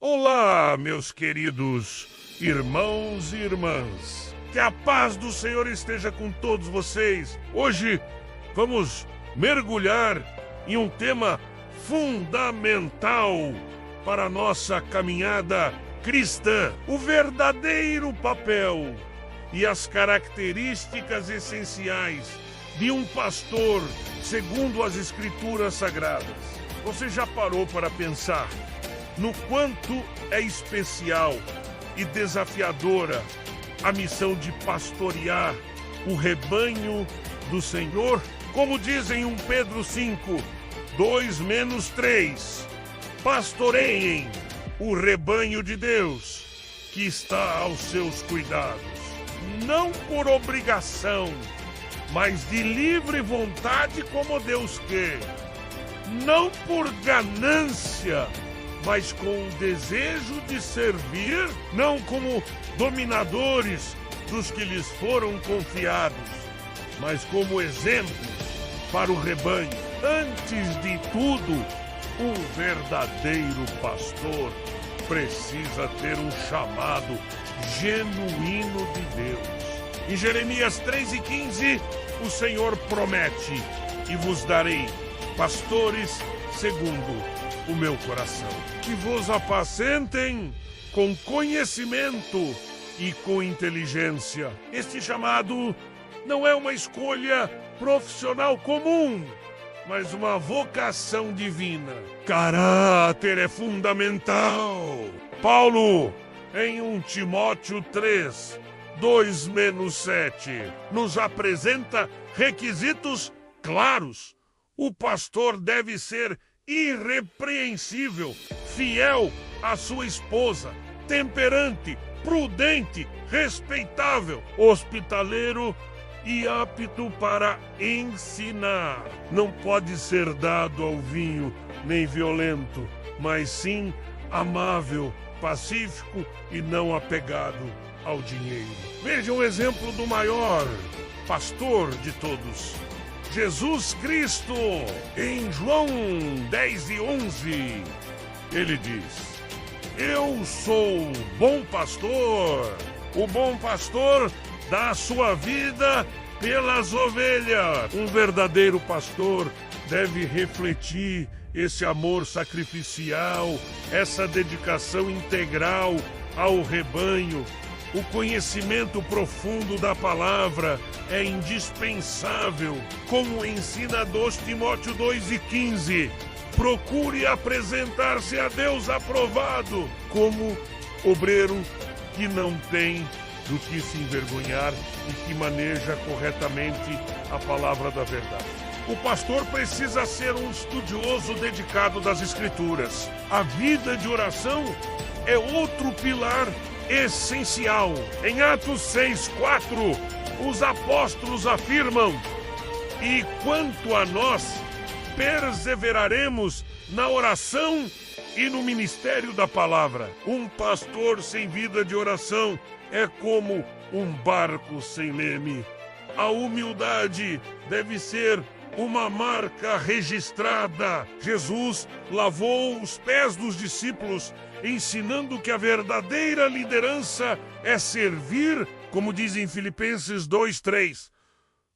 Olá, meus queridos irmãos e irmãs. Que a paz do Senhor esteja com todos vocês. Hoje vamos mergulhar em um tema fundamental para a nossa caminhada cristã: o verdadeiro papel e as características essenciais de um pastor segundo as Escrituras Sagradas. Você já parou para pensar no quanto é especial e desafiadora a missão de pastorear o rebanho do Senhor? Como diz em 1 Pedro 5, 2-3, pastoreiem o rebanho de Deus que está aos seus cuidados, não por obrigação, mas de livre vontade, como Deus quer, não por ganância, mas com o desejo de servir, não como dominadores dos que lhes foram confiados, mas como exemplo para o rebanho. Antes de tudo, um verdadeiro pastor precisa ter um chamado genuíno de Deus. Em Jeremias 3:15, o Senhor promete: e vos darei pastores segundo o meu coração, que vos apacentem com conhecimento e com inteligência. Este chamado não é uma escolha profissional comum, mas uma vocação divina. Caráter é fundamental. Paulo, em 1 Timóteo 3, 2-7, nos apresenta requisitos claros. O pastor deve ser irrepreensível, fiel à sua esposa, temperante, prudente, respeitável, hospitaleiro e apto para ensinar. Não pode ser dado ao vinho nem violento, mas sim amável, pacífico e não apegado ao dinheiro. Veja o exemplo do maior pastor de todos, Jesus Cristo. Em João 10:11, ele diz: eu sou o bom pastor. O bom pastor dá a sua vida pelas ovelhas. Um verdadeiro pastor deve refletir esse amor sacrificial, essa dedicação integral ao rebanho. O conhecimento profundo da palavra é indispensável. Como ensina 2 Timóteo 2:15, procure apresentar-se a Deus aprovado, como obreiro que não tem do que se envergonhar e que maneja corretamente a palavra da verdade. O pastor precisa ser um estudioso dedicado das Escrituras. A vida de oração é outro pilar essencial. Em Atos 6:4, os apóstolos afirmam: e quanto a nós, perseveraremos na oração e no ministério da palavra. Um pastor sem vida de oração é como um barco sem leme. A humildade deve ser uma marca registrada. Jesus lavou os pés dos discípulos, ensinando que a verdadeira liderança é servir, como diz em Filipenses 2:3.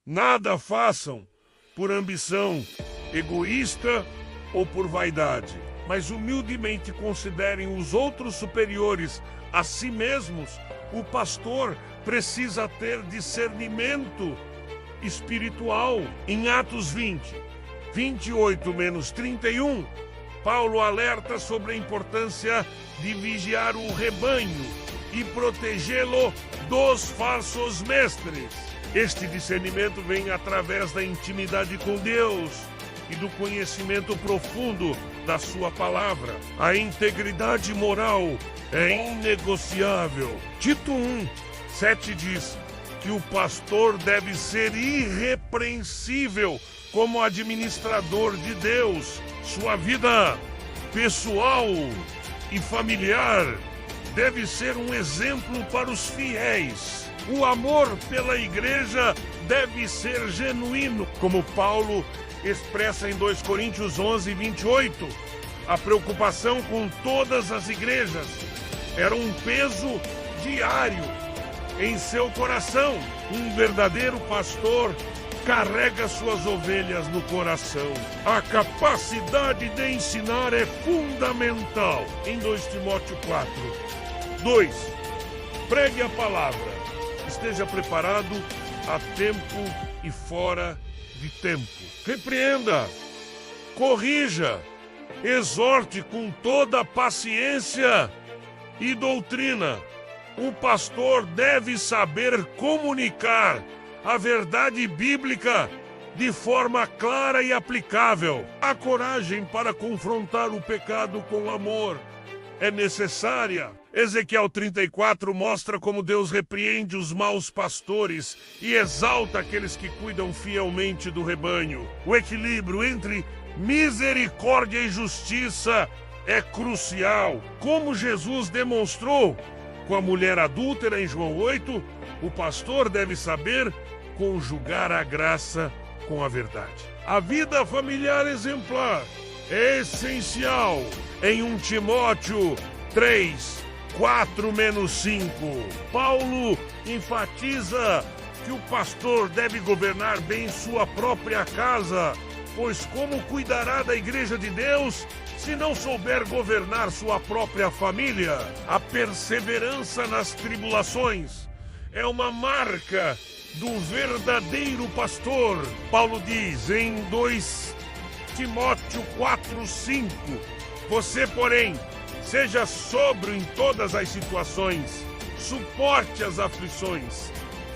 Nada façam por ambição egoísta ou por vaidade, mas humildemente considerem os outros superiores a si mesmos. O pastor precisa ter discernimento espiritual. Em Atos 20, 28-31, Paulo alerta sobre a importância de vigiar o rebanho e protegê-lo dos falsos mestres. Este discernimento vem através da intimidade com Deus e do conhecimento profundo da sua palavra. A integridade moral é inegociável. Tito 1:7 diz que o pastor deve ser irrepreensível como administrador de Deus. Sua vida pessoal e familiar deve ser um exemplo para os fiéis. O amor pela igreja deve ser genuíno, como Paulo expressa em 2 Coríntios 11:28. A preocupação com todas as igrejas era um peso diário em seu coração. Um verdadeiro pastor carrega suas ovelhas no coração. A capacidade de ensinar é fundamental. Em 2 Timóteo 4. 2. Pregue a palavra. Esteja preparado a tempo e fora de tempo. Repreenda, corrija, exorte com toda paciência e doutrina. O pastor deve saber comunicar a verdade bíblica de forma clara e aplicável. A coragem para confrontar o pecado com amor é necessária. Ezequiel 34 mostra como Deus repreende os maus pastores e exalta aqueles que cuidam fielmente do rebanho. O equilíbrio entre misericórdia e justiça é crucial. Como Jesus demonstrou com a mulher adúltera em João 8, o pastor deve saber conjugar a graça com a verdade. A vida familiar exemplar é essencial. Em 1 Timóteo 3, 4-5, Paulo enfatiza que o pastor deve governar bem sua própria casa, pois como cuidará da igreja de Deus se não souber governar sua própria família? A perseverança nas tribulações é uma marca do verdadeiro pastor. Paulo diz em 2 Timóteo 4:5, você, porém, seja sóbrio em todas as situações, suporte as aflições,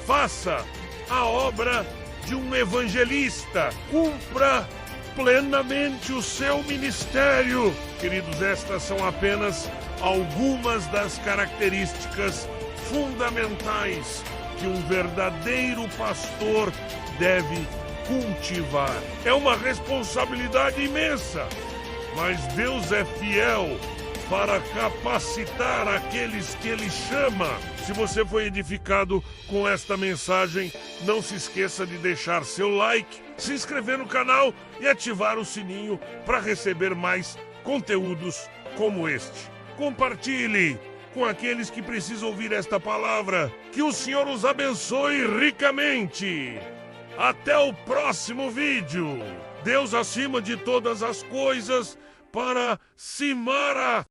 faça a obra de um evangelista, cumpra plenamente o seu ministério. Queridos, estas são apenas algumas das características fundamentais que um verdadeiro pastor deve cultivar. É uma responsabilidade imensa, mas Deus é fiel para capacitar aqueles que Ele chama. Se você foi edificado com esta mensagem, não se esqueça de deixar seu like, se inscrever no canal e ativar o sininho para receber mais conteúdos como este. Compartilhe com aqueles que precisam ouvir esta palavra. Que o Senhor os abençoe ricamente. Até o próximo vídeo. Deus acima de todas as coisas para Simara.